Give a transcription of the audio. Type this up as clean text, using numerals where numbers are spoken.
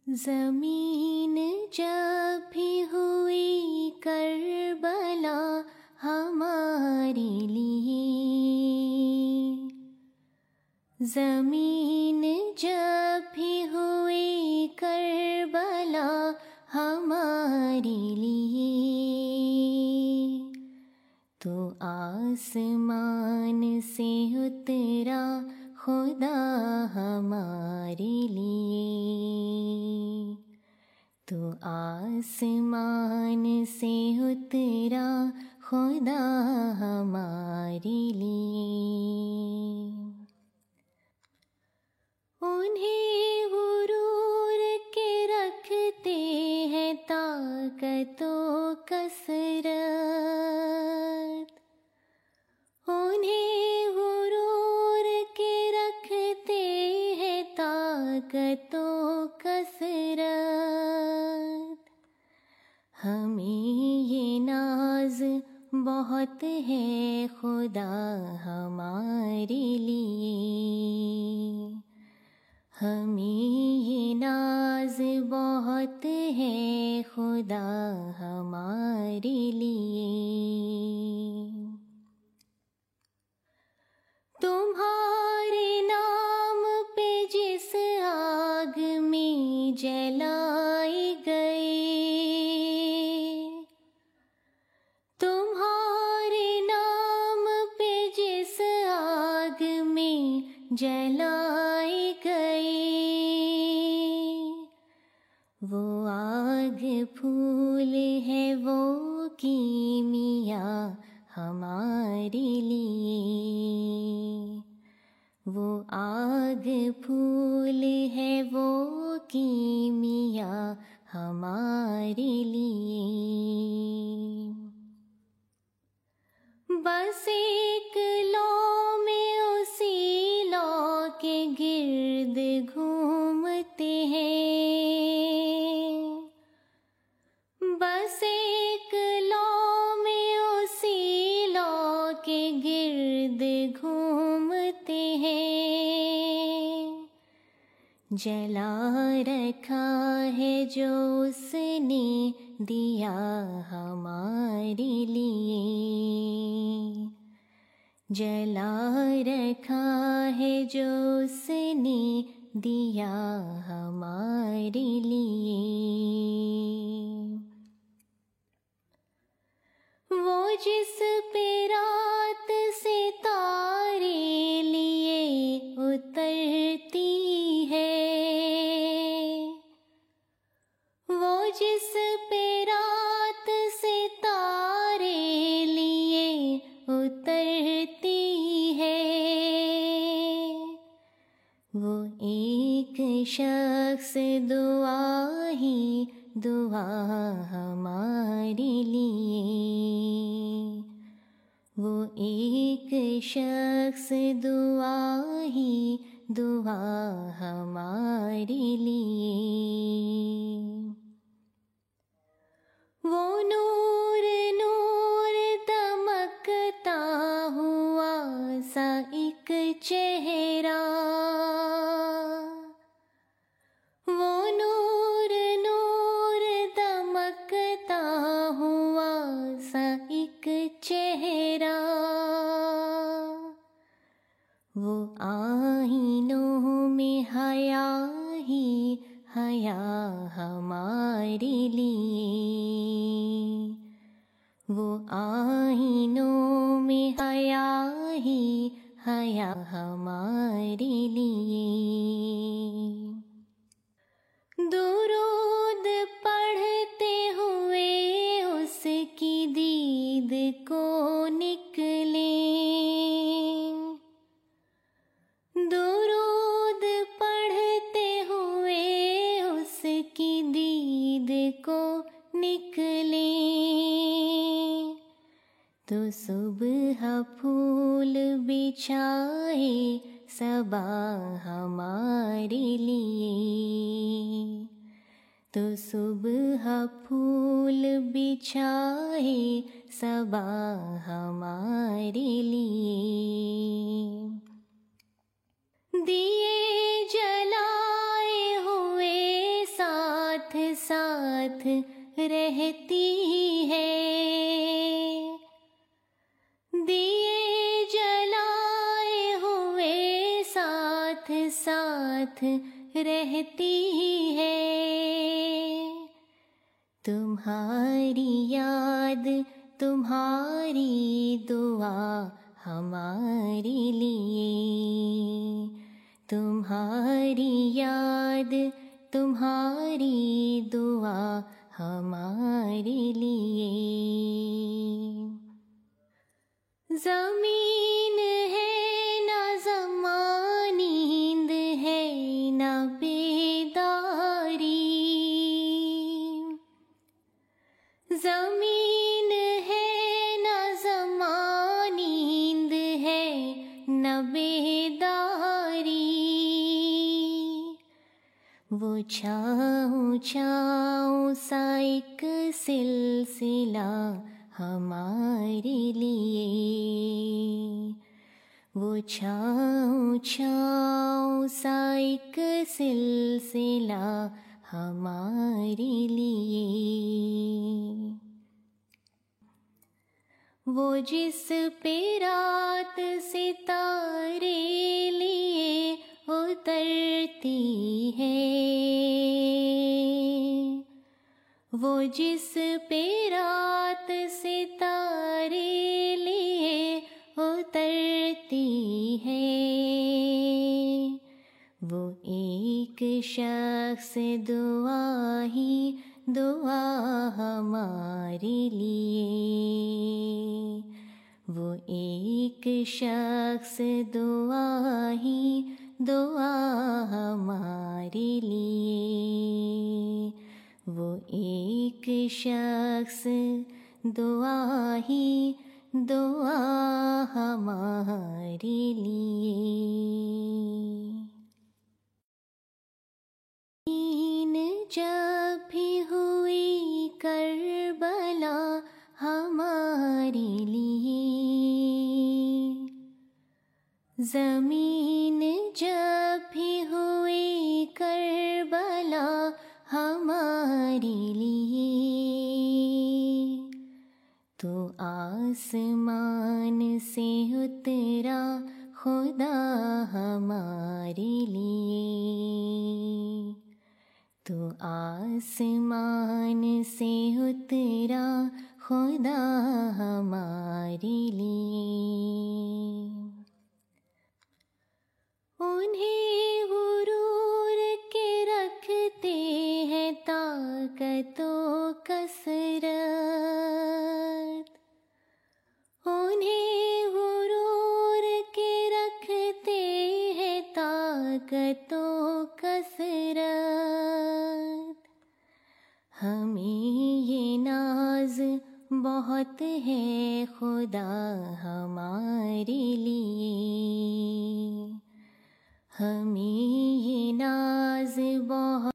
زمین جب بھی ہوئی کربلا ہمارے لیے، زمین جب بھی ہوئی کربلا ہمارے لیے، تو آسمان سے اترا خدا ہمارے لیے، تو آسمان سے اترا خدا ہمارے لیے۔ انہیں غرور کے رکھتے ہیں طاقت و کثرت، انہیں غرور کے رکھتے ہیں طاقت و کثرت، ہمیں یہ ناز بہت ہے خدا ہمارے لیے، ہمیں یہ ناز بہت ہے خدا ہمارے لیے۔ تمہارے نام پہ جس آگ میں جلائے گئے، تمہارے نام پہ جس آگ میں جلائے گئے، وہ آگ پھول ہے وہ کیمیا ہمارے لیے، وہ آگ پھول ہے وہ کیمیا ہمارے لیے۔ بس ایک لو میں اسی لو کے گرد گھومتے ہیں، بس ایک لو میں اسی لو کے گرد گھومتے ہیں، جلا رکھا ہے جو اس نے دیا ہمارے لیے، جلا رکھا ہے جو اس نے دیا ہمارے لیے۔ وہ جس پہ رات ستارے لیے اترتی ہے، وہ جس پہ رات ستارے لیے اترتی ہے، وہ ایک شخص دعا ہی دعا ہمارے لیے، وہ ایک شخص دعا ہی دعا ہمارے لیے۔ وہ نور نور دمکتا ہوا سا ایک چہرہ، وہ نور نور دمکتا ہوا سا ایک چہرہ، وہ آئینوں میں حیا ہی حیا ہمارے لیے، وہ آئینوں میں حیا ہی حیا ہمارے لیے۔ درود پڑھتے ہوئے اس کی دید کو نکلیں، درود پڑھتے ہوئے اس کی دید کو نکلیں، تو صبح پھول بچھائے صبا ہمارے لیے، تو صبح پھول بچھائے صبا ہمارے لیے۔ دیے جلائے ہوئے سا ساتھ رہتی ہے، دیے جلائے ہوئے ساتھ ساتھ رہتی ہے، تمہاری یاد تمہاری دعا ہمارے لیے، تمہاری یاد تمہاری دعا ہمارے لیے۔ زمین ہے نہ زمان، نیند ہے نہ بیداری، زمین ہے نہ زمان، نیند ہے نہ بیداری، وہ چھاؤں چھاؤں سا ایک سلسلہ ہمارے لیے، وہ چھاؤں چھاؤں سا ایک سلسلہ ہمارے لیے، وہ جس پہ رات ستارے لیے اترتی ہے، وہ جس پہ رات ستارے لیے اترتی ہے، وہ ایک شخص دعا ہی دعا ہمارے لیے، وہ ایک شخص دعا ہی دعا ہمارے لیے، وہ ایک شخص دعا ہی دعا ہمارے لیے۔ جب بھی ہوئی کربلا ہمارے لیے، زمین جب بھی ہوئی کربلا ہمارے لیے، تو آسمان سے اترا خدا ہمارے لیے، تو آسمان سے اترا خدا ہمارے لیے، انہیں غرور کے رکھتے ہیں طاقت و کثرت، انہیں غرور کے رکھتے ہیں طاقت و کثرت، ہمیں یہ ناز بہت ہے خدا ہمارے لیے، ہمیں یہ ناز بہت